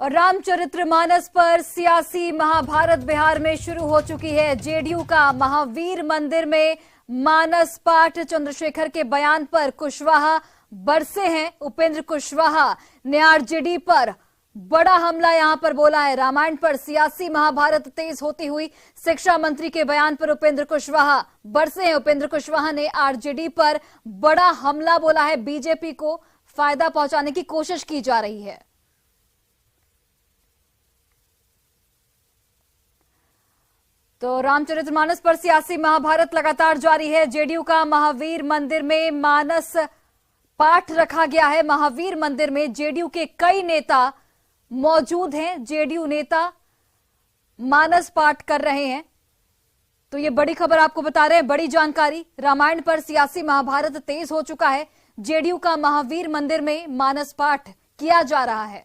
और रामचरितमानस पर सियासी महाभारत बिहार में शुरू हो चुकी है। जेडीयू का महावीर मंदिर में मानस पाठ, चंद्रशेखर के बयान पर कुशवाहा बरसे हैं। उपेंद्र कुशवाहा ने आरजेडी पर बड़ा हमला यहां पर बोला है। रामायण पर सियासी महाभारत तेज होती हुई शिक्षा मंत्री के बयान पर उपेंद्र कुशवाहा बरसे हैं। उपेंद्र कुशवाहा ने आरजेडी पर बड़ा हमला बोला है। बीजेपी को फायदा पहुंचाने की कोशिश की जा रही है। तो रामचरितमानस पर सियासी महाभारत लगातार जारी है। जेडीयू का महावीर मंदिर में मानस पाठ रखा गया है। महावीर मंदिर में जेडीयू के कई नेता मौजूद हैं। जेडीयू नेता मानस पाठ कर रहे हैं। तो ये बड़ी खबर आपको बता रहे हैं, बड़ी जानकारी। रामायण पर सियासी महाभारत तेज हो चुका है। जेडीयू का महावीर मंदिर में मानस पाठ किया जा रहा है।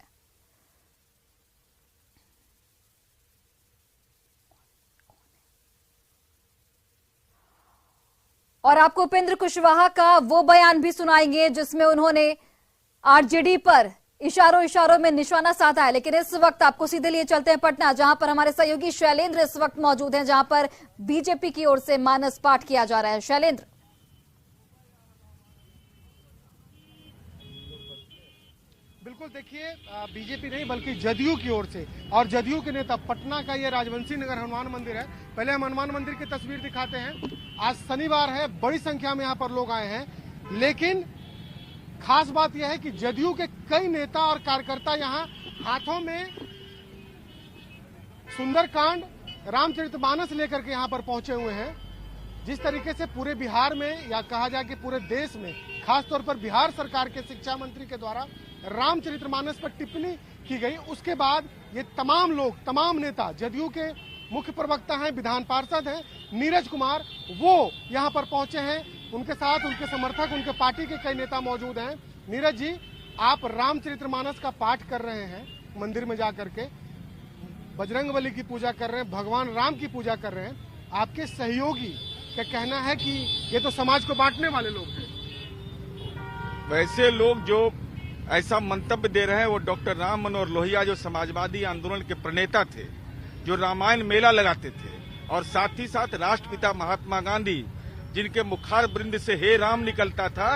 और आपको उपेंद्र कुशवाहा का वो बयान भी सुनाएंगे जिसमें उन्होंने आरजेडी पर इशारों में निशाना साधा है। लेकिन इस वक्त आपको सीधे लिए चलते हैं पटना, जहां पर हमारे सहयोगी शैलेंद्र इस वक्त मौजूद हैं, जहां पर बीजेपी की ओर से मानस पाठ किया जा रहा है। शैलेंद्र, बिल्कुल देखिए, बीजेपी नहीं बल्कि जदयू की ओर से, और जदयू के नेता, पटना का ये राजवंशी नगर हनुमान मंदिर है। पहले हम हनुमान मंदिर की तस्वीर दिखाते हैं। आज शनिवार है, बड़ी संख्या में यहाँ पर लोग आए हैं। लेकिन खास बात यह है कि जदयू के कई नेता और कार्यकर्ता यहाँ हाथों में सुंदरकांड, रामचरितमानस लेकर के यहाँ पर पहुंचे हुए हैं। जिस तरीके से पूरे बिहार में, या कहा जाए कि पूरे देश में, खासतौर पर बिहार सरकार के शिक्षा मंत्री के द्वारा रामचरितमानस पर टिप्पणी की गई, उसके बाद ये तमाम लोग, तमाम नेता, जदयू के मुख्य प्रवक्ता हैं, विधान पार्षद हैं नीरज कुमार, वो यहाँ पर पहुंचे हैं। उनके साथ उनके समर्थक, उनके पार्टी के कई नेता मौजूद हैं। नीरज जी, आप रामचरितमानस का पाठ कर रहे हैं मंदिर में जाकर के, बजरंगबली की पूजा कर रहे हैं, भगवान राम की पूजा कर रहे हैं। आपके सहयोगी का कहना है कि ये तो समाज को बांटने वाले लोग हैं। वैसे लोग जो ऐसा मंतव्य दे रहे हैं वो डॉक्टर राम मनोहर लोहिया, जो समाजवादी आंदोलन के प्रणेता थे, जो रामायण मेला लगाते थे, और साथ ही साथ राष्ट्रपिता महात्मा गांधी, जिनके मुखार वृंद से हे राम निकलता था,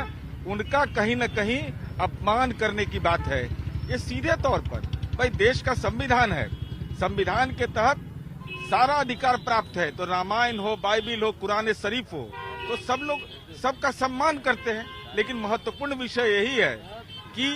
उनका कहीं न कहीं अपमान करने की बात है। ये सीधे तौर पर, भाई देश का संविधान है, संविधान के तहत सारा अधिकार प्राप्त है। तो रामायण हो, बाइबिल हो, कुरान शरीफ हो, तो सब लोग सबका सम्मान करते हैं। लेकिन महत्वपूर्ण विषय यही है कि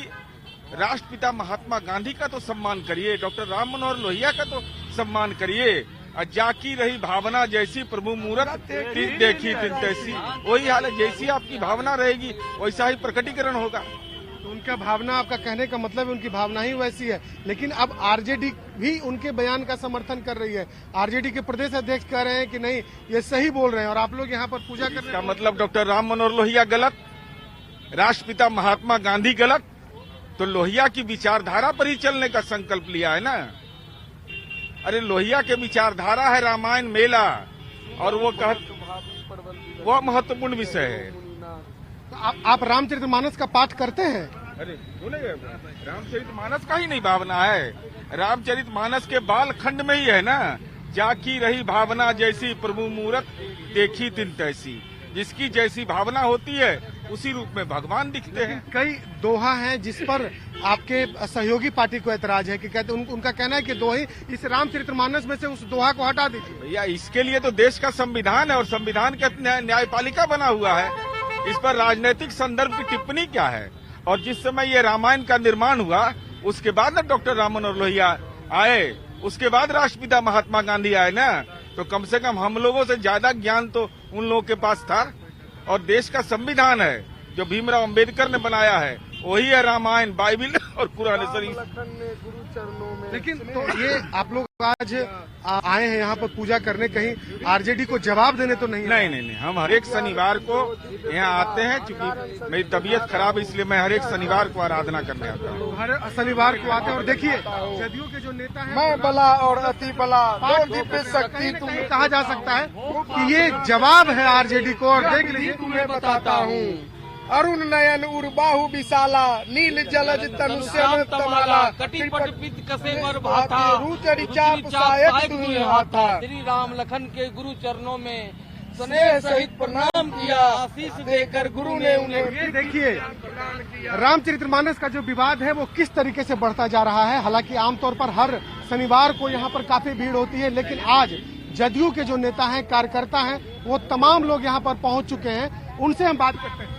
राष्ट्रपिता महात्मा गांधी का तो सम्मान करिए, डॉक्टर राम मनोहर लोहिया का तो सम्मान करिए। जाकी रही भावना जैसी प्रभु मूरत देखी तिन तैसी, वही हाल है। जैसी आपकी भावना रहेगी वैसा ही प्रकटीकरण होगा। तो उनका भावना, आपका कहने का मतलब है उनकी भावना ही वैसी है। लेकिन अब आरजेडी भी उनके बयान का समर्थन कर रही है। आरजेडी के प्रदेश अध्यक्ष कह रहे हैं कि नहीं, ये सही बोल रहे हैं, और आप लोग यहाँ पर पूजा कर रहे हैं। इसका मतलब डॉक्टर राम मनोहर लोहिया गलत, राष्ट्रपिता महात्मा गांधी गलत, तो लोहिया की विचारधारा पर ही चलने का संकल्प लिया है ना। अरे लोहिया के विचारधारा है रामायण मेला, और वो महत्वपूर्ण विषय है। तो आप रामचरितमानस का पाठ करते हैं? अरे रामचरितमानस का ही नहीं भावना है, रामचरितमानस के बाल खंड में ही है ना। जाकी रही भावना जैसी प्रभु मूरत देखी तिन तैसी, जिसकी जैसी भावना होती है उसी रूप में भगवान दिखते हैं। कई दोहा हैं जिस पर आपके सहयोगी पार्टी को ऐतराज है कि कहते उनका कहना है कि दोहे इस रामचरितमानस में से उस दोहा को हटा दीजिए। भैया इसके लिए तो देश का संविधान है, और संविधान का न्यायपालिका बना हुआ है। इस पर राजनीतिक संदर्भ की टिप्पणी क्या है? और जिस समय ये रामायण का निर्माण हुआ उसके बाद ना डॉक्टर राम मनोहर लोहिया आए, उसके बाद राष्ट्रपिता महात्मा गांधी आए ना, तो कम से कम हम लोगों से ज्यादा ज्ञान तो उन लोगों के पास था। और देश का संविधान है जो भीमराव अंबेडकर ने बनाया है, वही है रामायण, बाइबिल और कुरान शरीफ। लेकिन तो ये आप लोग आज आए हैं यहाँ पर पूजा करने, कहीं आरजेडी को जवाब देने तो नहीं? नहीं, हम हर एक शनिवार को यहाँ आते हैं। चूंकि मेरी तबीयत खराब है इसलिए मैं हर एक शनिवार को आराधना करने आता हूँ। हर शनिवार को आते हैं। और देखिए, जदयू के जो नेता हैं, मैं बला और अति बला दो दिव्य शक्ति तुम्हें कहा जा सकता है कि ये जवाब है आरजेडी को। और देख लीजिए, तुम्हें बताता हूँ अरुण नयन उर्बाहु विशाला नील जलज तनु श्याम तमाला कटिपट पित कसे वर भाथा रुचि चाप सायक दुहि हाथा श्री राम लखन के गुरु चरणों में स्नेह सहित प्रणाम किया आशीष देकर गुरु ने उन्हें ये देखिए रामचरितमानस का जो विवाद है वो किस तरीके से बढ़ता जा रहा है। हालांकि आमतौर पर हर शनिवार को यहाँ पर काफी भीड़ होती है, लेकिन आज जदयू के जो नेता हैं, कार्यकर्ता हैं, वो तमाम लोग यहाँ पर पहुंच चुके हैं। उनसे हम बात करते हैं।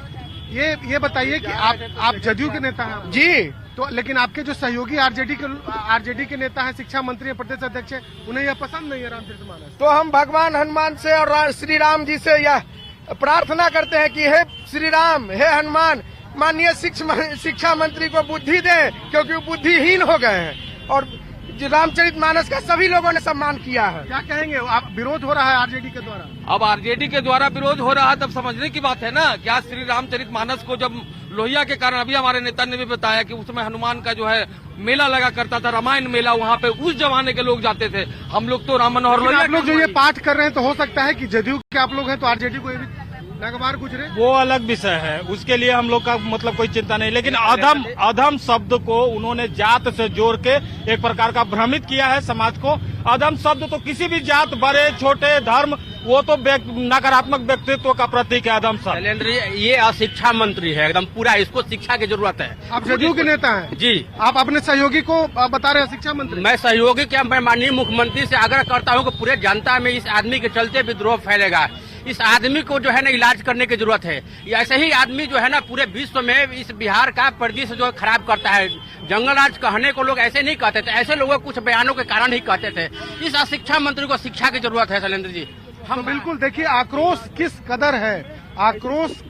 ये बताइए कि आप जदयू के नेता हैं जी, तो लेकिन आपके जो सहयोगी आरजेडी के नेता हैं, शिक्षा मंत्री, प्रदेश अध्यक्ष हैं, उन्हें यह पसंद नहीं है रामचरितमानस। तो हम भगवान हनुमान से और श्री राम जी से यह प्रार्थना करते हैं कि हे श्री राम, हे हनुमान, माननीय शिक्षा मंत्री को बुद्धि दें, क्योंकि वो बुद्धिहीन हो गए हैं और रामचरितमानस का सभी लोगों ने सम्मान किया है। क्या कहेंगे आप? विरोध हो रहा है आरजेडी के द्वारा। अब आरजेडी के द्वारा विरोध हो रहा है, तब समझने की बात है ना। क्या श्री रामचरितमानस को जब लोहिया के कारण, अभी हमारे नेता ने भी बताया कि उसमें हनुमान का जो है मेला लगा करता था, रामायण मेला, वहाँ पे उस जमाने के लोग जाते थे। हम लोग तो राम मनोहर लोहिया, आप लोग जो ये पाठ कर रहे हैं, तो हो सकता है कि जदयू के आप लोग हैं तो आरजेडी को ये भी नागवार गुजरे, वो अलग विषय है। उसके लिए हम लोग का मतलब कोई चिंता नहीं, लेकिन अधम शब्द को उन्होंने जात से जोड़ के एक प्रकार का भ्रमित किया है समाज को। अधम शब्द तो किसी भी जात, बड़े छोटे, धर्म, वो तो नकारात्मक व्यक्तित्व का प्रतीक है अधम शब्द। शैलेंद्र, ये अशिक्षा मंत्री है एकदम पूरा, इसको शिक्षा की जरूरत है। आप जदयू के नेता हैं जी। आप अपने सहयोगी को बता रहे हैं शिक्षा मंत्री। मैं सहयोगी क्या, मैं माननीय मुख्यमंत्री से आग्रह करता हूँ कि पूरे जनता में इस आदमी के चलते विद्रोह फैलेगा। इस आदमी को जो है ना इलाज करने की जरूरत है। ऐसे ही आदमी जो है ना पूरे विश्व में इस बिहार का परिदृश्य जो खराब करता है। जंगल राज कहने को लोग ऐसे नहीं कहते थे, ऐसे लोग कुछ बयानों के कारण ही कहते थे। इस अशिक्षा मंत्री को शिक्षा की जरूरत है शैलेंद्र जी। हम बिल्कुल देखिए आक्रोश किस कदर है। आक्रोश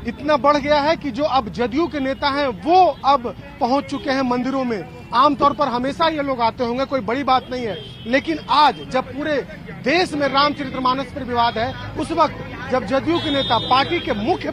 इतना बढ़ गया है कि जो अब जदयू के नेता हैं वो अब पहुंच चुके हैं मंदिरों में। आमतौर पर हमेशा ये लोग आते होंगे, कोई बड़ी बात नहीं है, लेकिन आज जब पूरे देश में रामचरितमानस पर विवाद है, उस वक्त जब जदयू के नेता, पार्टी के मुख्य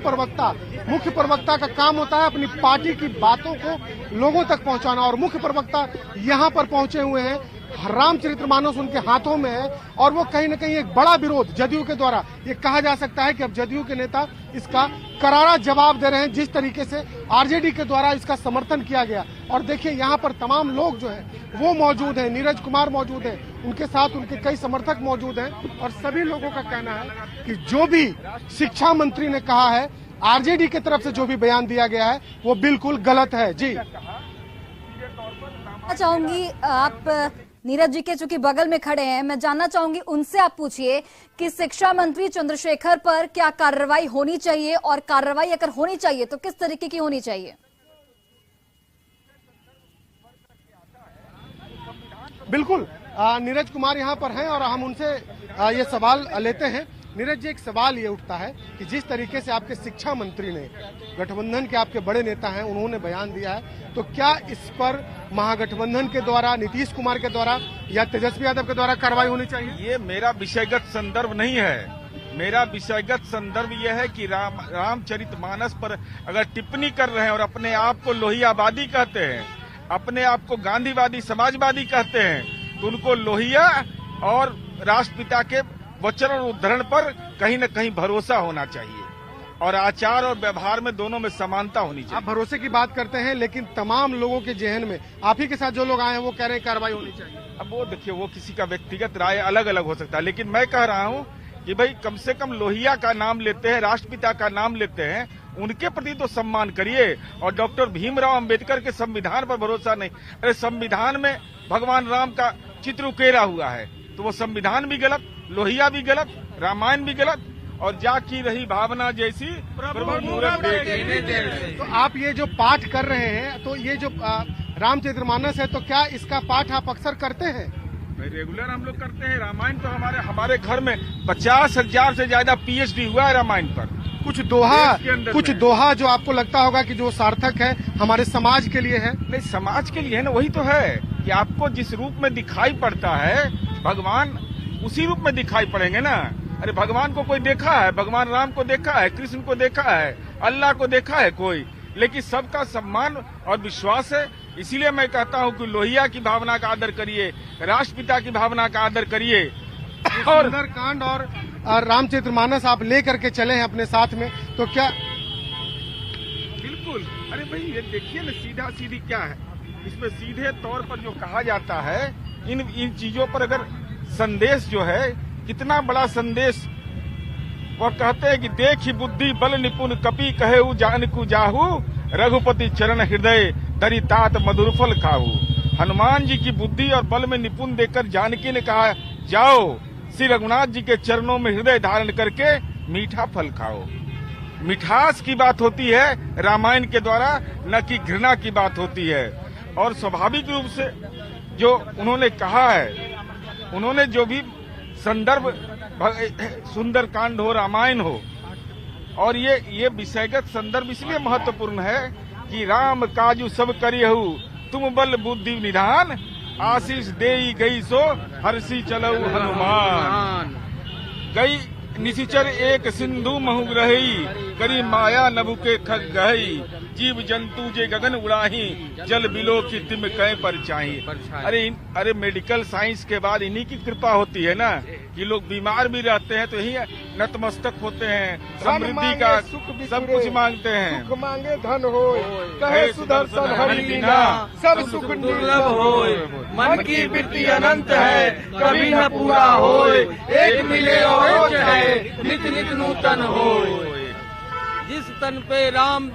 प्रवक्ता का काम होता है अपनी पार्टी की बातों को लोगों तक पहुंचाना, और मुख्य प्रवक्ता यहाँ पर पहुंचे हुए हैं, रामचरितमानस उनके हाथों में है, और वो कहीं न कहीं एक बड़ा विरोध जदयू के द्वारा, ये कहा जा सकता है कि अब जदयू के नेता इसका करारा जवाब दे रहे हैं, जिस तरीके से आरजेडी के द्वारा इसका समर्थन किया गया। और देखिए यहाँ पर तमाम लोग जो है वो मौजूद हैं, नीरज कुमार मौजूद है, उनके साथ उनके कई समर्थक मौजूद हैं, और सभी लोगों का कहना है कि जो भी शिक्षा मंत्री ने कहा है, आरजेडी की तरफ से जो भी बयान दिया गया है, वो बिल्कुल गलत है। जी चाहूंगी आप नीरज जी के चूंकि बगल में खड़े हैं, मैं जानना चाहूंगी उनसे, आप पूछिए कि शिक्षा मंत्री चंद्रशेखर पर क्या कार्रवाई होनी चाहिए, और कार्रवाई अगर होनी चाहिए तो किस तरीके की होनी चाहिए? बिल्कुल, नीरज कुमार यहाँ पर हैं और हम उनसे ये सवाल लेते हैं। नीरज जी, एक सवाल ये उठता है कि जिस तरीके से आपके शिक्षा मंत्री ने, गठबंधन के आपके बड़े नेता हैं, उन्होंने बयान दिया है, तो क्या इस पर महागठबंधन के द्वारा, नीतीश कुमार के द्वारा या तेजस्वी यादव के द्वारा कार्रवाई होनी चाहिए? ये मेरा विषयगत संदर्भ नहीं है। मेरा विषयगत संदर्भ यह है कि रामचरितमानस पर अगर टिप्पणी कर रहे हैं और अपने आप को लोहियावादी कहते हैं, अपने आप को गांधीवादी, समाजवादी कहते हैं, तो उनको लोहिया और राष्ट्रपिता के वचन और उद्धरण पर कहीं न कहीं भरोसा होना चाहिए, और आचार और व्यवहार में दोनों में समानता होनी चाहिए। आप भरोसे की बात करते हैं, लेकिन तमाम लोगों के जहन में, आप ही के साथ जो लोग आए हैं, वो कह रहे हैं कार्रवाई होनी चाहिए। अब वो देखिए, वो किसी का व्यक्तिगत राय अलग अलग हो सकता है, लेकिन मैं कह रहा हूँ कि भाई कम से कम लोहिया का नाम लेते हैं, राष्ट्रपिता का नाम लेते हैं, उनके प्रति तो सम्मान करिए। और डॉक्टर भीमराव अंबेडकर के संविधान पर भरोसा नहीं। अरे संविधान में भगवान राम का चित्र उकेरा हुआ है, तो वो संविधान भी गलत, लोहिया भी गलत, रामायण भी गलत, और जाकी रही भावना जैसी प्रभु मूरत देखे। तो आप ये जो पाठ कर रहे हैं, तो ये जो रामचरितमानस है, तो क्या इसका पाठ आप अक्सर करते हैं? रेगुलर हम लोग करते हैं। रामायण तो हमारे घर में 50,000 से ज्यादा PhD हुआ है रामायण पर। कुछ दोहा जो आपको लगता होगा कि जो सार्थक है, हमारे समाज के लिए है? नहीं, समाज के लिए है ना, वही तो है कि आपको जिस रूप में दिखाई पड़ता है भगवान, उसी रूप में दिखाई पड़ेंगे ना। अरे भगवान को कोई देखा है? भगवान राम को देखा है, कृष्ण को देखा है, अल्लाह को देखा है कोई? लेकिन सबका सम्मान और विश्वास है। इसीलिए मैं कहता हूं कि लोहिया की भावना का आदर करिए, राष्ट्रपिता की भावना का आदर करिए। और सुंदरकांड और रामचरितमानस आप लेकर के चले हैं अपने साथ में, तो क्या अरे भाई ये देखिए ना, सीधा सीधी क्या है इसमें, सीधे तौर पर जो कहा जाता है इन चीजों पर अगर संदेश जो है, कितना बड़ा संदेश। वह कहते हैं कि देखी बुद्धि बल निपुण कपि कहेऊ जानकु जाहू, रघुपति चरण हृदय दरि तात मधुर फल खाहू। हनुमान जी की बुद्धि और बल में निपुण देखकर जानकी ने कहा, जाओ श्री रघुनाथ जी के चरणों में हृदय धारण करके मीठा फल खाओ। मिठास की बात होती है रामायण के द्वारा, न कि घृणा की बात होती है। और स्वाभाविक रूप से जो उन्होंने कहा है, उन्होंने जो भी संदर्भ सुंदर कांड हो, रामायण हो, और ये विषयगत संदर्भ इसलिए महत्वपूर्ण है कि राम काजू सब करियहु तुम बल बुद्धि निधान, आशीष देई गई सो हर्षी चलऊ हनुमान। गई निशिचर एक सिंधु महु ग्रही, करी माया नभु के खग गहई, जीव जंतु जे गगन उड़ाही, जल बिलो की तिम कह पर चाही। अरे मेडिकल साइंस के बाद इन्हीं की कृपा होती है ना, कि लोग बीमार भी रहते हैं तो यही नतमस्तक होते हैं, समृद्धि का सब कुछ मांगते हैं। सुख मांगे धन होय, कहे सुदर्शन हरि बिना, सब सुख दुर्लभ होय। मन की वृत्ति अनंत है, कभी न पूरा होय, एक मिले और है, नित नित नूतन होय। जिस तन पे राम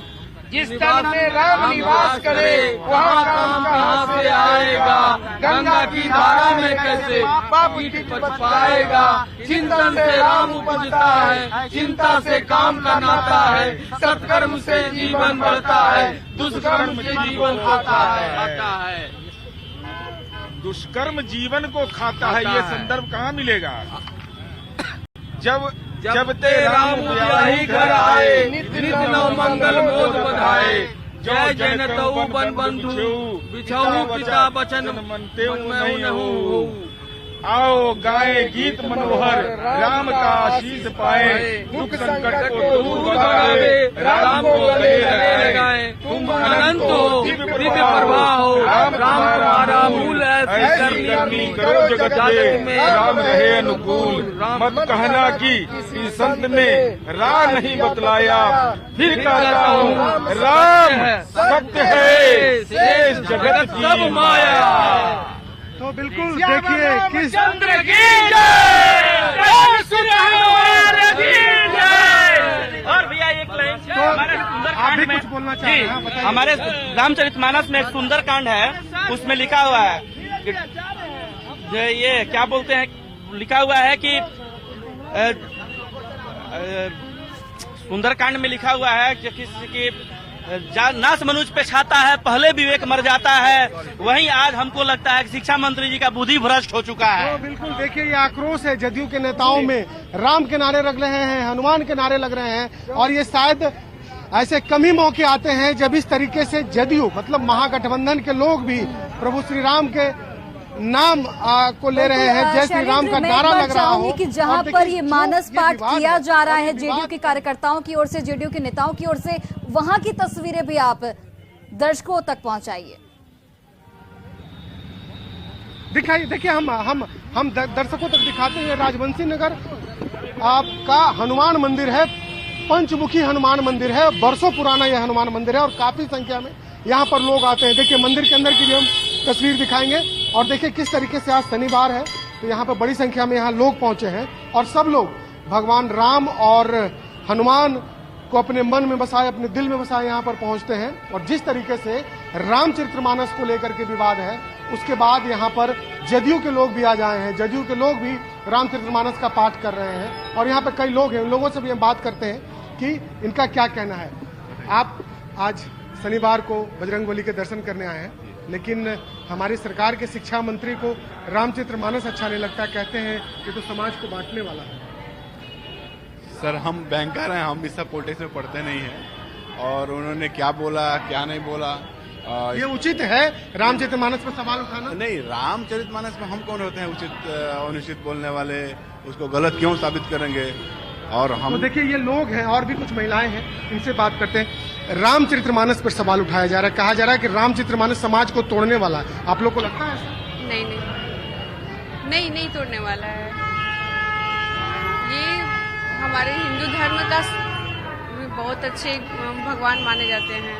निवास करे, वहाँ काम कहाँ से आएगा, गंगा की धारा में कैसे पीठ पाएगा। चिंतन से राम उपजता है, चिंता से काम का नाता है, सत्कर्म से जीवन बढ़ता है, दुष्कर्म से जीवन खाता है। दुष्कर्म जीवन को खाता है, ये संदर्भ कहाँ मिलेगा? जब ते राम ब्याही घर आए, नित नव मंगल मोद बधाए। जय जनतऊ बन बंधु, बिछऊ पिता बचन मनते नहु। आओ गाए गीत मनोहर, राम का आशीष पाए, दुख संकट को दूर भगावे, राम को गले लगाए। तुम अनंत हो, दिव्य प्रभा हो, राम तुम्हारा मूल ऐसी करनी करो जगत में, राम रहे अनुकूल। मत कहना कि इस संत ने राह नहीं बतलाया, फिर कहता हूँ राम सत्य है, शेष जगत की माया। तो बिल्कुल देखिए किस चंद्र की जय, और भैया एक लाइन आप भी कुछ बोलना चाह रहे हैं, बताइए। हमारे रामचरितमानस में एक सुंदर कांड है, उसमें लिखा हुआ है कि ये क्या बोलते हैं, लिखा हुआ है कि सुंदर कांड में लिखा हुआ है कि किसी की नाश मनुष्य पे छाता है, पहले विवेक मर जाता है। वहीं आज हमको लगता है कि शिक्षा मंत्री जी का बुद्धि भ्रष्ट हो चुका है। तो बिल्कुल देखिए ये आक्रोश है जदयू के नेताओं में, राम के नारे लग रहे हैं, हनुमान के नारे लग रहे हैं, और ये शायद ऐसे कम ही मौके आते हैं जब इस तरीके से जदयू मतलब महागठबंधन के लोग भी प्रभु श्री राम के नाम को ले रहे हैं, जय श्री राम का नारा लग रहा हो। कि जहां पर ये मानस पाठ किया जा रहा है जेडीयू के कार्यकर्ताओं की ओर से, जेडीयू के नेताओं की ओर से, वहां की तस्वीरें भी आप दर्शकों तक पहुंचाइए। दिखाइए, देखिए हम दर्शकों तक दिखाते हैं। राजवंशी नगर आपका हनुमान मंदिर है, पंचमुखी हनुमान मंदिर है, बरसों पुराना यह हनुमान मंदिर है और काफी संख्या में यहाँ पर लोग आते हैं। देखिए मंदिर के अंदर की भी हम तस्वीर दिखाएंगे और देखिए किस तरीके से आज शनिवार है तो यहाँ पर बड़ी संख्या में यहाँ लोग पहुंचे हैं और सब लोग भगवान राम और हनुमान को अपने मन में बसाए, अपने दिल में बसाए यहाँ पर पहुंचते हैं। और जिस तरीके से रामचरितमानस को लेकर के विवाद है, उसके बाद यहाँ पर जदयू के लोग भी आ जाए हैं, जदयू के लोग भी रामचरितमानस का पाठ कर रहे हैं और यहाँ पर कई लोग हैं, उन लोगों से भी हम बात करते हैं कि इनका क्या कहना है। आप आज शनिवार को बजरंगबली के दर्शन करने आए हैं, लेकिन हमारी सरकार के शिक्षा मंत्री को रामचरितमानस अच्छा नहीं लगता, कहते हैं कि तो समाज को बांटने वाला है। सर हम बैंकर हैं, हम भी सब पॉलिटिक्स में पढ़ते नहीं हैं और उन्होंने क्या बोला क्या नहीं बोला ये उचित है रामचरितमानस पर सवाल उठाना? नहीं, रामचरितमानस में हम कौन होते हैं उचित अनुचित बोलने वाले, उसको गलत क्यों साबित करेंगे। और हम तो देखिए ये लोग हैं और भी कुछ महिलाएं हैं, इनसे बात करते हैं। रामचरितमानस पर सवाल उठाया जा रहा है, कहा जा रहा है कि रामचरितमानस समाज को तोड़ने वाला है, आप लोग को लगता है ऐसा? नहीं तोड़ने वाला है। ये हमारे हिंदू धर्म का बहुत अच्छे भगवान माने जाते हैं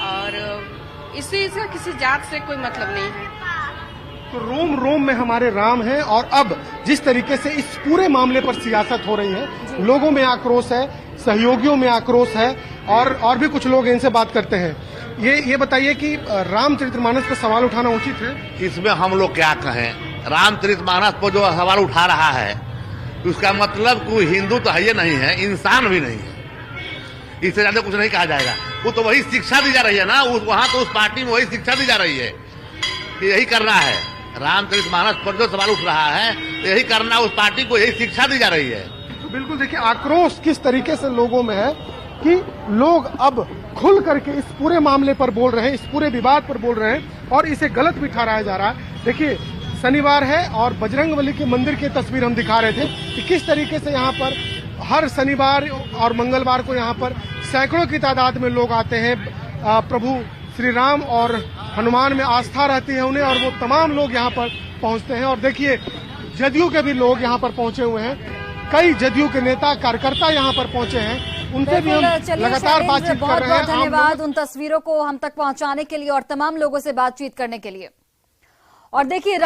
और इससे इसका किसी जात से कोई मतलब नहीं है। तो रोम रोम में हमारे राम हैं और अब जिस तरीके से इस पूरे मामले पर सियासत हो रही है, लोगों में आक्रोश है, सहयोगियों में आक्रोश है और भी कुछ लोग इनसे बात करते हैं। ये बताइए कि रामचरितमानस पर सवाल उठाना उचित है? इसमें हम लोग क्या कहें, रामचरितमानस पर जो सवाल उठा रहा है उसका मतलब कोई हिंदू तो है नहीं है, इंसान भी नहीं है, इससे ज्यादा कुछ नहीं कहा जाएगा। वो तो वही शिक्षा दी जा रही है ना, वहाँ तो उस पार्टी में वही शिक्षा दी जा रही है कि यही करना है। रामचरितमानस पर जो सवाल उठ रहा है यही करना, उस पार्टी को यही शिक्षा दी जा रही है। तो बिल्कुल देखिए आक्रोश किस तरीके से लोगों में है कि लोग अब खुल करके इस पूरे मामले पर बोल रहे हैं, इस पूरे विवाद पर बोल रहे हैं और इसे गलत भी ठहराया जा रहा है। देखिए शनिवार है और बजरंगबली के मंदिर की तस्वीर हम दिखा रहे थे कि किस तरीके से यहाँ पर हर शनिवार और मंगलवार को यहाँ पर सैकड़ों की तादाद में लोग आते हैं। प्रभु श्री राम और हनुमान में आस्था रहती है उन्हें और वो तमाम लोग यहाँ पर पहुँचते हैं। और देखिए जदयू के भी लोग यहाँ पर पहुँचे हुए हैं, कई जदयू के नेता कार्यकर्ता यहाँ पर पहुँचे हैं, उनसे भी हम लगातार बातचीत कर रहे हैं। धन्यवाद उन तस्वीरों को हम तक पहुँचाने के लिए और तमाम लोगों से बातचीत करने के लिए। और देखिए